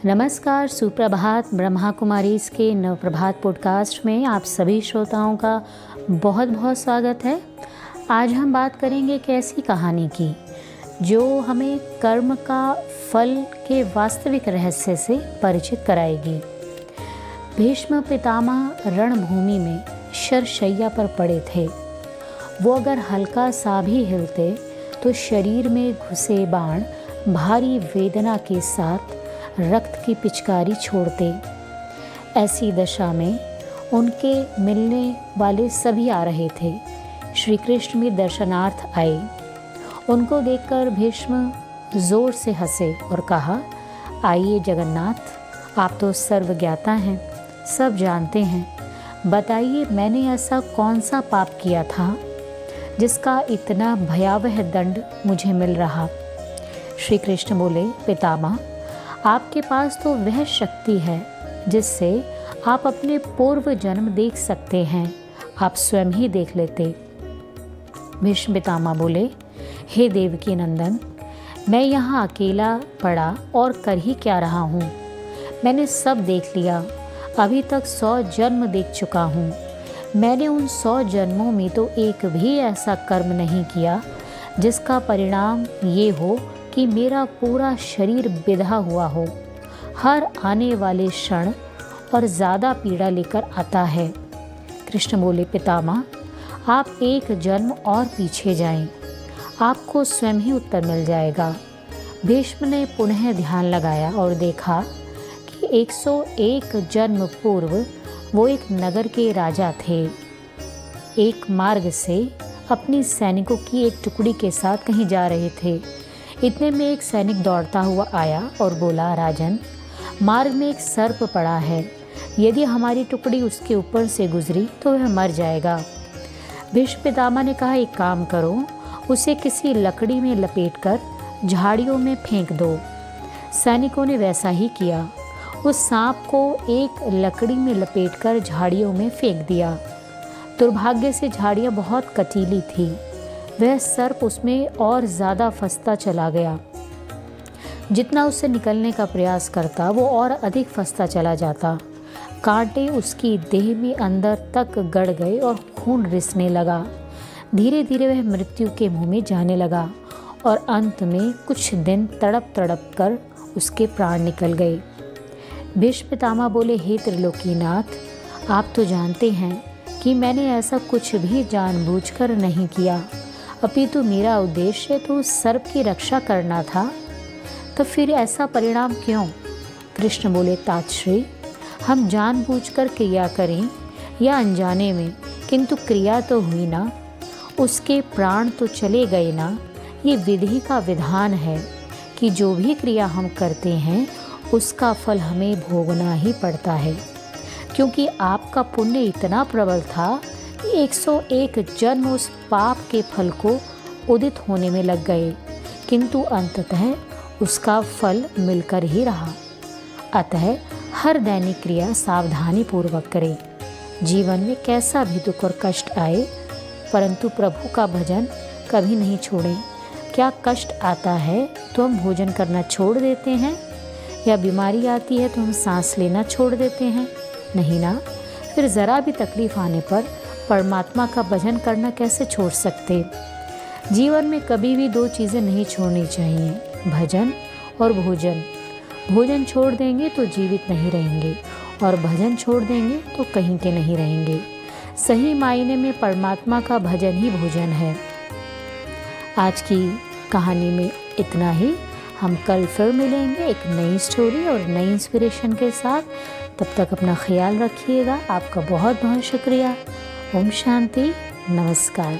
नमस्कार, सुप्रभात। ब्रह्मा कुमारीज़ के नवप्रभात पॉडकास्ट में आप सभी श्रोताओं का बहुत बहुत स्वागत है। आज हम बात करेंगे एक ऐसी कहानी की जो हमें कर्म का फल के वास्तविक रहस्य से परिचित कराएगी। भीष्म पितामह रणभूमि में शरशैया पर पड़े थे। वो अगर हल्का सा भी हिलते तो शरीर में घुसे बाण भारी वेदना के साथ रक्त की पिचकारी छोड़ते। ऐसी दशा में उनके मिलने वाले सभी आ रहे थे। श्री कृष्ण भी दर्शनार्थ आए। उनको देखकर भीष्म जोर से हंसे और कहा, आइए जगन्नाथ, आप तो सर्वज्ञाता हैं, सब जानते हैं। बताइए, मैंने ऐसा कौन सा पाप किया था जिसका इतना भयावह दंड मुझे मिल रहा। श्री कृष्ण बोले, पितामह, आपके पास तो वह शक्ति है जिससे आप अपने पूर्व जन्म देख सकते हैं। आप स्वयं ही देख लेते। भीष्म पितामह बोले, हे देवकी नंदन, मैं यहाँ अकेला पड़ा और कर ही क्या रहा हूँ। मैंने सब देख लिया। अभी तक 100 जन्म देख चुका हूँ। मैंने उन 100 जन्मों में तो एक भी ऐसा कर्म नहीं किया जिसका परिणाम ये हो कि मेरा पूरा शरीर बिधा हुआ हो। हर आने वाले क्षण और ज़्यादा पीड़ा लेकर आता है। कृष्ण बोले, पितामह, आप एक जन्म और पीछे जाएं, आपको स्वयं ही उत्तर मिल जाएगा। भीष्म ने पुनः ध्यान लगाया और देखा कि 101 जन्म पूर्व वो एक नगर के राजा थे। एक मार्ग से अपनी सैनिकों की एक टुकड़ी के साथ कहीं जा रहे थे। इतने में एक सैनिक दौड़ता हुआ आया और बोला, राजन, मार्ग में एक सर्प पड़ा है। यदि हमारी टुकड़ी उसके ऊपर से गुजरी तो वह मर जाएगा। भीष्म पितामह ने कहा, एक काम करो, उसे किसी लकड़ी में लपेटकर झाड़ियों में फेंक दो। सैनिकों ने वैसा ही किया। उस सांप को एक लकड़ी में लपेटकर झाड़ियों में फेंक दिया। दुर्भाग्य से झाड़ियाँ बहुत कटीली थी। वह सर्प उसमें और ज़्यादा फंसता चला गया। जितना उससे निकलने का प्रयास करता वो और अधिक फंसता चला जाता। कांटे उसकी देह में अंदर तक गड़ गए और खून रिसने लगा। धीरे धीरे वह मृत्यु के मुंह में जाने लगा और अंत में कुछ दिन तड़प तड़प कर उसके प्राण निकल गए। भीष्म पितामह बोले, हे त्रिलोकीनाथ, आप तो जानते हैं कि मैंने ऐसा कुछ भी जानबूझकर नहीं किया, अपितु मेरा उद्देश्य तो उस सर्प की रक्षा करना था। तो फिर ऐसा परिणाम क्यों? कृष्ण बोले, तातश्री, हम जानबूझकर क्रिया करें या अनजाने में, किंतु क्रिया तो हुई ना, उसके प्राण तो चले गए ना। ये विधि का विधान है कि जो भी क्रिया हम करते हैं उसका फल हमें भोगना ही पड़ता है। क्योंकि आपका पुण्य इतना प्रबल था कि 101 जन्म उस पाप के फल को उदित होने में लग गए, किंतु अंततः उसका फल मिलकर ही रहा। अतः हर दैनिक क्रिया सावधानी पूर्वक करें। जीवन में कैसा भी दुख और कष्ट आए, परंतु प्रभु का भजन कभी नहीं छोड़ें। क्या कष्ट आता है तो हम भोजन करना छोड़ देते हैं, या बीमारी आती है तो हम सांस लेना छोड़ देते हैं? नहीं ना। फिर ज़रा भी तकलीफ आने पर परमात्मा का भजन करना कैसे छोड़ सकते? जीवन में कभी भी 2 चीज़ें नहीं छोड़नी चाहिए, भजन और भोजन। भोजन छोड़ देंगे तो जीवित नहीं रहेंगे और भजन छोड़ देंगे तो कहीं के नहीं रहेंगे। सही मायने में परमात्मा का भजन ही भोजन है। आज की कहानी में इतना ही। हम कल फिर मिलेंगे एक नई स्टोरी और नई इंस्पिरेशन के साथ। तब तक अपना ख्याल रखिएगा। आपका बहुत बहुत शुक्रिया। ओम शांति। नमस्कार।